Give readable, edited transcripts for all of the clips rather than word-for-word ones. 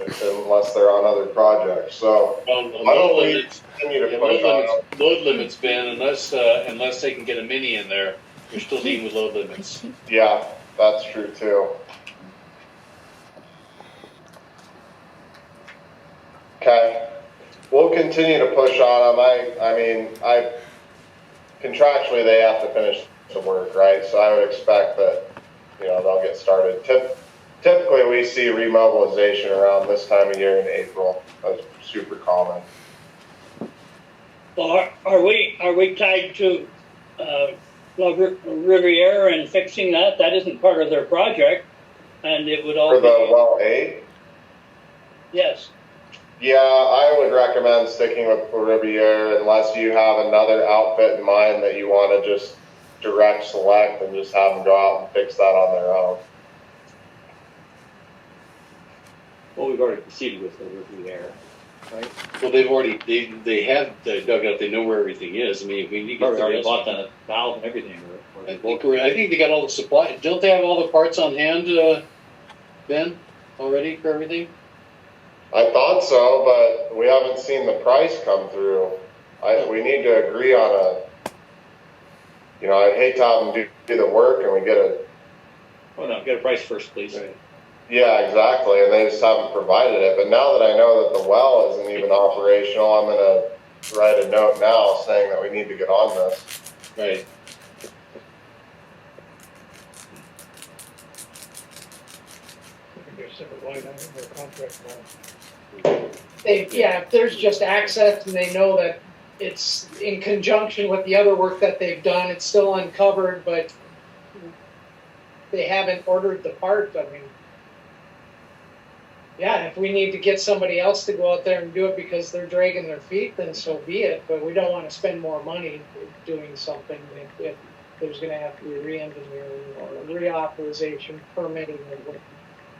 unless they're on other projects. So why don't we continue to push on load limits, Ben, unless they can get a mini in there, you're still dealing with load limits. Yeah, that's true too. Okay, we'll continue to push on them. I mean, contractually they have to finish the work, right? So I would expect that, they'll get started. Typically we see remobilization around this time of year in April. That's super common. Well, are we tied to La Riviere and fixing that? That isn't part of their project, and it would all for the well 8. Yes. Yeah, I would recommend sticking with La Riviere unless you have another outfit in mind that you want to just direct select and just have them go out and fix that on their own. Well, we've already proceeded with the Riviere, right? Well, they have dug out. They know where everything is. I mean, we need to already bought the valve and everything. I think they got all the supply. Don't they have all the parts on hand, Ben, already for everything? I thought so, but we haven't seen the price come through. We need to agree on I'd hate to have them do the work and we get a... Oh, no, get a price first, please. Right. Yeah, exactly, and they just haven't provided it. But now that I know that the well isn't even operational, I'm going to write a note now saying that we need to get on this. Right. If there's just access and they know that it's in conjunction with the other work that they've done, it's still uncovered, but they haven't ordered the part. I mean, yeah, if we need to get somebody else to go out there and do it because they're dragging their feet, then so be it. But we don't want to spend more money doing something if there's going to have to be re-engineering or reauthorization, permitting, or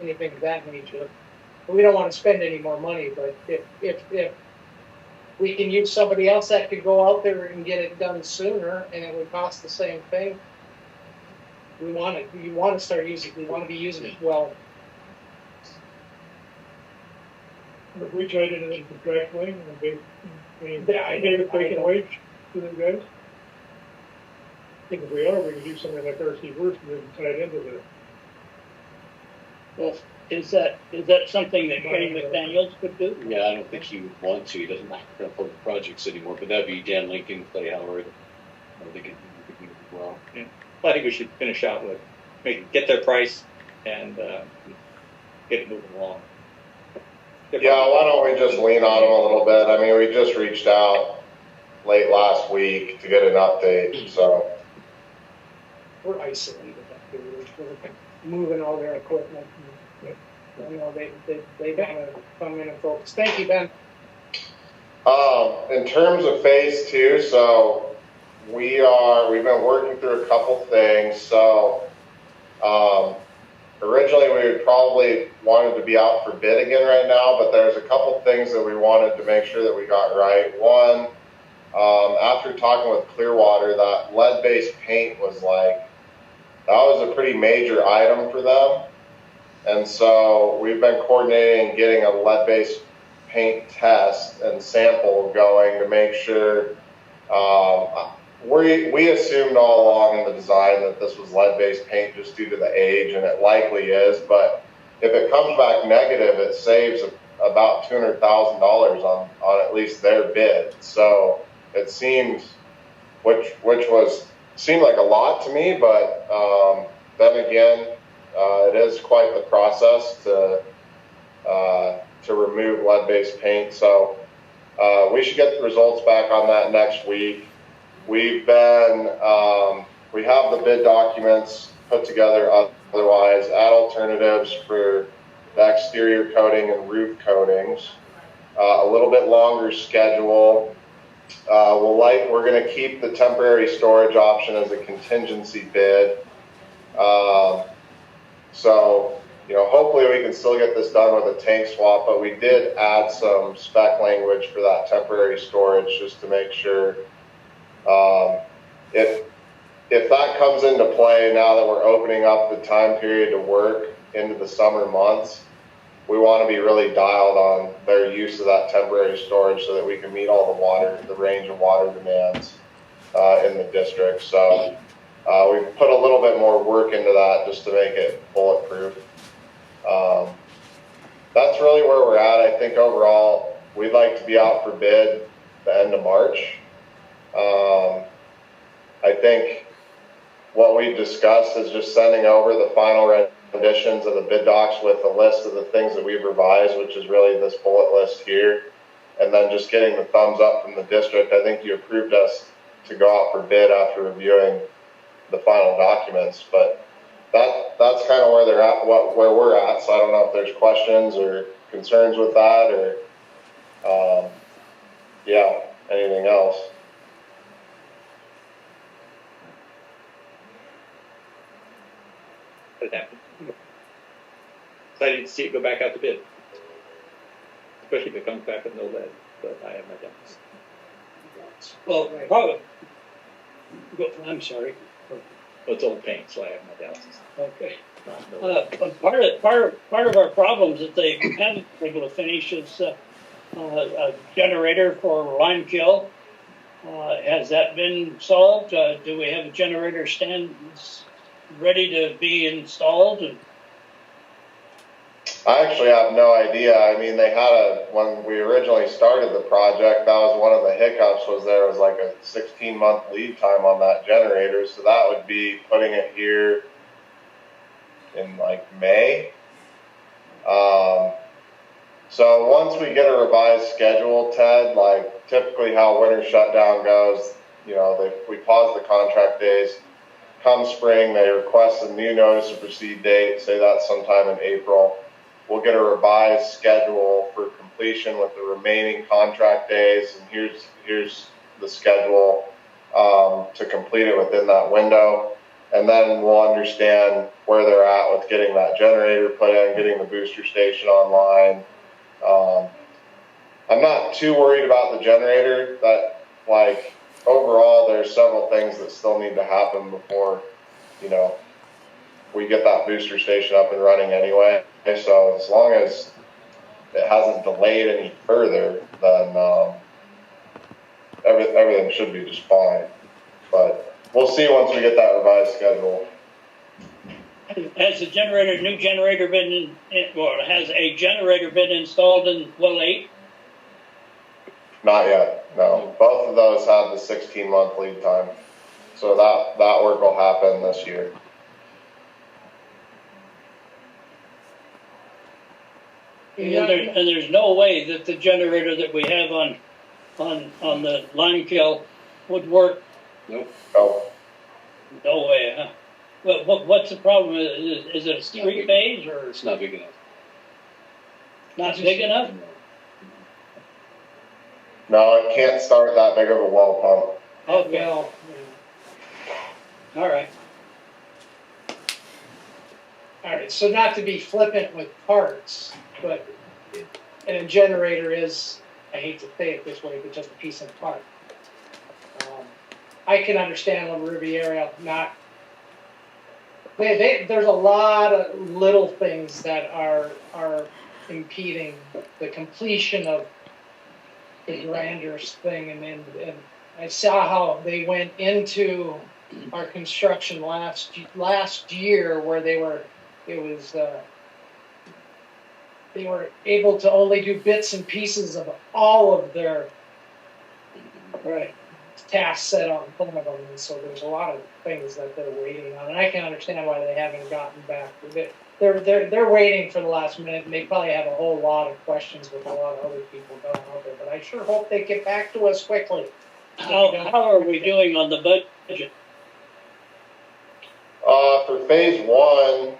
anything of that nature. We don't want to spend any more money, but if we can use somebody else that could go out there and get it done sooner, and it would cost the same thing, we want to be using it well. If we traded it in contractually, I gave it taken wage to them guys. I think if we are, we can do something like RC Works and tie it into that. Well, is that something that Kenny McDaniels could do? Yeah, I don't think he would want to. He doesn't like public projects anymore. But that'd be Dan Lincoln, Clay Howard. They could do it as well. Yeah. Well, I think we should finish out with get their price and get it moving along. Yeah, why don't we just lean on them a little bit? I mean, we just reached out late last week to get an update, so. We're isolated up here. We're moving all their equipment. They want to come in and focus. Thank you, Ben. In terms of phase 2, so we've been working through a couple things. So originally we would probably wanted to be out for bid again right now, but there's a couple things that we wanted to make sure that we got right. One, after talking with Clearwater, that lead-based paint that was a pretty major item for them. And so we've been coordinating getting a lead-based paint test and sample going to make sure. We assumed all along in the design that this was lead-based paint just due to the age, and it likely is. But if it comes back negative, it saves about $200,000 on at least their bid. So it seems, which seemed like a lot to me, but then again, it is quite the process to remove lead-based paint. So we should get the results back on that next week. We have the bid documents put together otherwise, add alternatives for the exterior coating and roof coatings. A little bit longer schedule. We're going to keep the temporary storage option as a contingency bid. So, hopefully we can still get this done with a tank swap, but we did add some spec language for that temporary storage just to make sure. If that comes into play now that we're opening up the time period to work into the summer months, we want to be really dialed on their use of that temporary storage so that we can meet all the range of water demands in the district. So we've put a little bit more work into that just to make it bulletproof. That's really where we're at. I think overall, we'd like to be out for bid the end of March. I think what we've discussed is just sending over the final renditions of the bid docs with a list of the things that we've revised, which is really this bullet list here, and then just getting the thumbs up from the district. I think you approved us to go out for bid after reviewing the final documents, but that's kind of where they're at, where we're at. So I don't know if there's questions or concerns with that, or yeah, anything else. It happened. Excited to see it go back out to bid, especially if it comes back with no lead. But I have my doubts. Well, probably, I'm sorry. Well, it's old paint, so I have my doubts. Okay. No. Part of our problems that they haven't been able to finish is a generator for Limekiln. Has that been solved? Do we have a generator stand ready to be installed? I actually have no idea. I mean, they had when we originally started the project, that was one of the hiccups, was there was like a 16-month lead time on that generator. So that would be putting it here in like May. So once we get a revised schedule, Ted, like typically how winter shutdown goes, you know, we pause the contract days. Come spring, they request a new notice of proceed date, say that's sometime in April. We'll get a revised schedule for completion with the remaining contract days, and here's the schedule to complete it within that window. And then we'll understand where they're at with getting that generator put in, getting the booster station online. I'm not too worried about the generator. That, like, overall, there's several things that still need to happen before, you know, we get that booster station up and running anyway. So as long as it hasn't delayed any further, then everything should be just fine. But we'll see once we get that revised schedule. Has a new generator been has a generator been installed in well 8? Not yet, no. Both of those have the 16-month lead time. So that work will happen this year. And there's no way that the generator that we have on the Limekiln would work. Nope. Oh, No way, huh? Well, what's the problem? Is it a street phase or It's not big enough. not big enough? no, it can't start that big of a well pump. Okay, Well, all right. all right, so not to be flippant with parts, but and a generator is, I hate to say it this way, but just a piece of part. I can understand when Riviera not. There's a lot of little things that are impeding the completion of the Granders thing, and I saw how they went into our construction last year, where they were able to only do bits and pieces of all of their tasks set on front of them, and so there's a lot of things that they're waiting on, and I can understand why they haven't gotten back with it. They're waiting for the last minute, and they probably have a whole lot of questions with a lot of other people going out there, but I sure hope they get back to us quickly. How are we doing on the budget? For phase 1,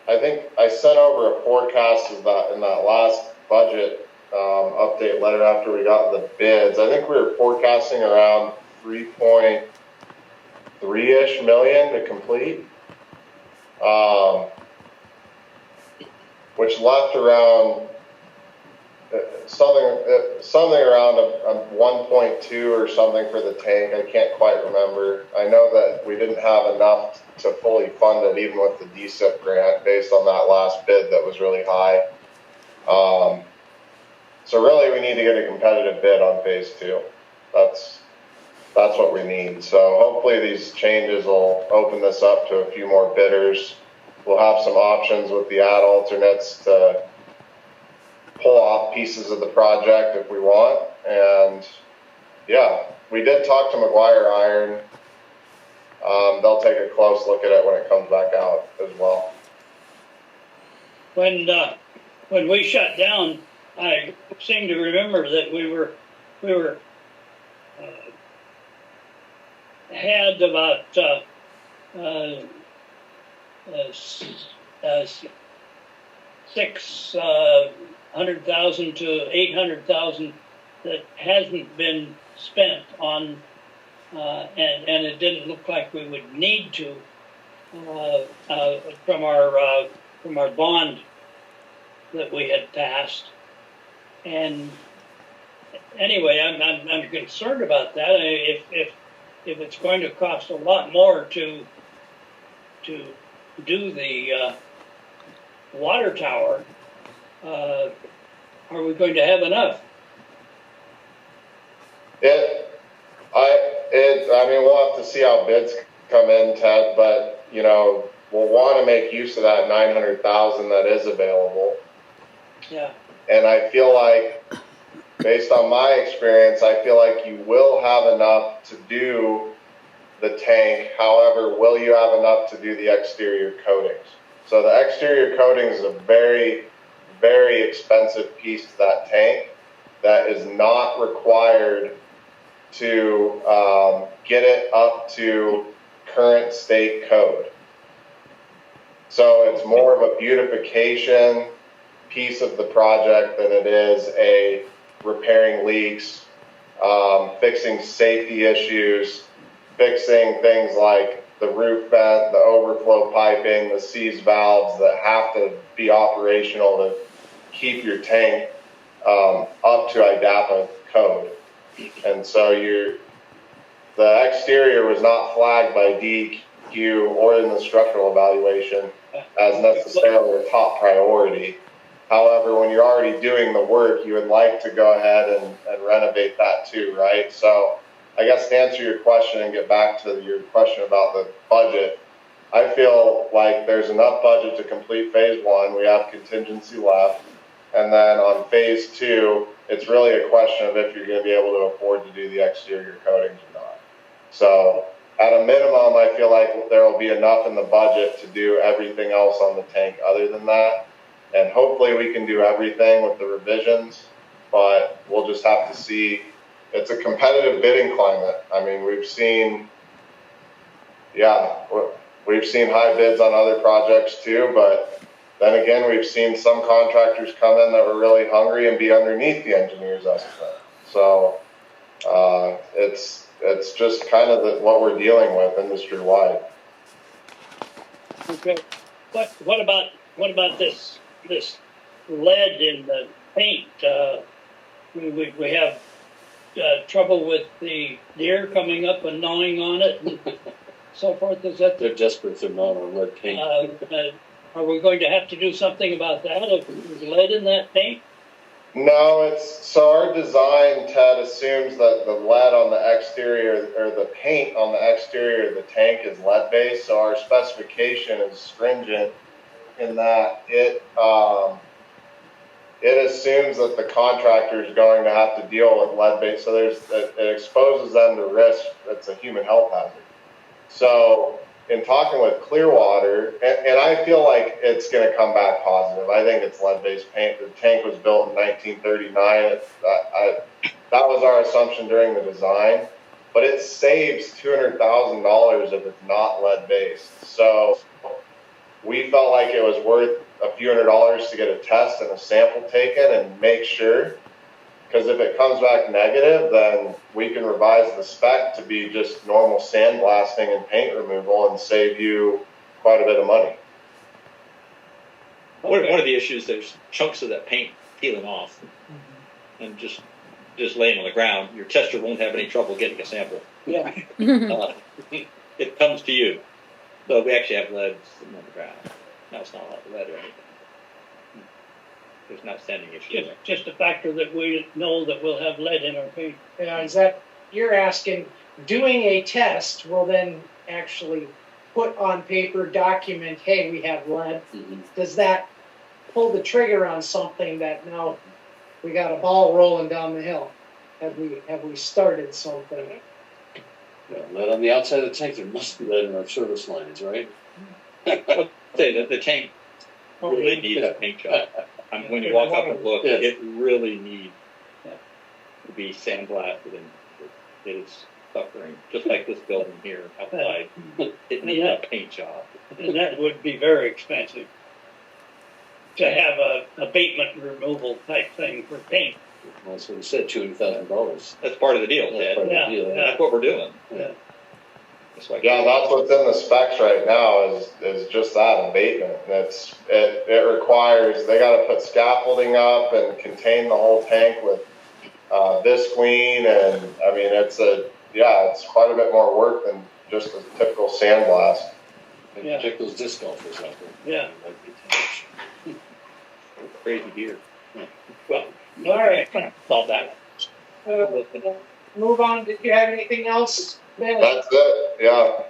I think I sent over a forecast in that last budget update letter after we got the bids. I think we were forecasting around 3.3-ish million to complete, which left around something around a 1.2 or something for the tank. I can't quite remember. I know that we didn't have enough to fully fund it, even with the DSIP grant, based on that last bid that was really high. So really, we need to get a competitive bid on phase 2. That's what we need. So hopefully these changes will open this up to a few more bidders. We'll have some options with the ad alternates to pull off pieces of the project if we want. And yeah, we did talk to McGuire Iron. They'll take a close look at it when it comes back out as well. When we shut down, I seem to remember that we were had about 600,000 to 800,000 that hasn't been spent on, and it didn't look like we would need to from our bond that we had passed. And anyway, I'm concerned about that. If it's going to cost a lot more to do the water tower, are we going to have enough? I mean, we'll have to see how bids come in, Ted, but, you know, we'll want to make use of that 900,000 that is available. Yeah. And I feel like, based on my experience, I feel like you will have enough to do the tank. However, will you have enough to do the exterior coatings? So the exterior coatings is a very, very expensive piece of that tank that is not required to get it up to current state code. So it's more of a beautification piece of the project than it is a repairing leaks, fixing safety issues, fixing things like the roof vent, the overflow piping, the seize valves that have to be operational to keep your tank up to IDAPA code. And so the exterior was not flagged by DEQ or in the structural evaluation as necessarily a top priority. However, when you're already doing the work, you would like to go ahead and renovate that too, right? So I guess to answer your question and get back to your question about the budget, I feel like there's enough budget to complete phase 1. We have contingency left. And then on phase 2, it's really a question of if you're going to be able to afford to do the exterior coatings or not. So at a minimum, I feel like there will be enough in the budget to do everything else on the tank other than that. And hopefully we can do everything with the revisions, but we'll just have to see. It's a competitive bidding climate. I mean, we've seen high bids on other projects too, but then again, we've seen some contractors come in that were really hungry and be underneath the engineer's estimate. So it's just kind of what we're dealing with industry-wide. Okay. What about this lead in the paint? We have trouble with the deer coming up and gnawing on it and so forth. Is that They're desperate for non-lead paint. Are we going to have to do something about that if there's lead in that paint? No, so our design, Ted, assumes that the lead on the exterior or the paint on the exterior of the tank is lead based. So our specification is stringent in that it assumes that the contractor is going to have to deal with lead based. So it exposes them to risk. That's a human health hazard. So in talking with Clearwater, and I feel like it's going to come back positive. I think it's lead-based paint. The tank was built in 1939. That was our assumption during the design, but it saves $200,000 if it's not lead-based. So we felt like it was worth a few $100s to get a test and a sample taken and make sure. Because if it comes back negative, then we can revise the spec to be just normal sandblasting and paint removal and save you quite a bit of money. One of the issues, there's chunks of that paint peeling off and just laying on the ground. Your tester won't have any trouble getting a sample. Yeah. It comes to you. So we actually have lead sitting on the ground. Now it's not a lot of lead or anything. there's an outstanding issue. Just the factor that we know that we'll have lead in our paint. Is that, you're asking, doing a test will then actually put on paper, document, hey, we have lead. Mhm. Does that pull the trigger on something that now we got a ball rolling down the hill? Have we started something? Yeah, lead on the outside of the tank, there must be lead in our service lines, right? I'll say that the tank really needs a paint job. When you walk up and look, Yes. it really needs to be sandblasted, and it is suffering, just like this building here outside. It needs a paint job. And that would be very expensive to have a abatement removal type thing for paint. Well, that's what we said, $200,000. That's part of the deal, That's Ted. part of the Yeah, deal. yeah. That's what we're doing. Yeah. That's why. Yeah, that's what's in the specs right now is just that abatement. It requires, they gotta put scaffolding up and contain the whole tank with, visqueen, and, I mean, it's quite a bit more work than just a typical sandblast. And Yeah. Check those disc golfers out there. Yeah. Crazy here. Well, all right, solve that. Move on, did you have anything else, Ben? That's it, yeah.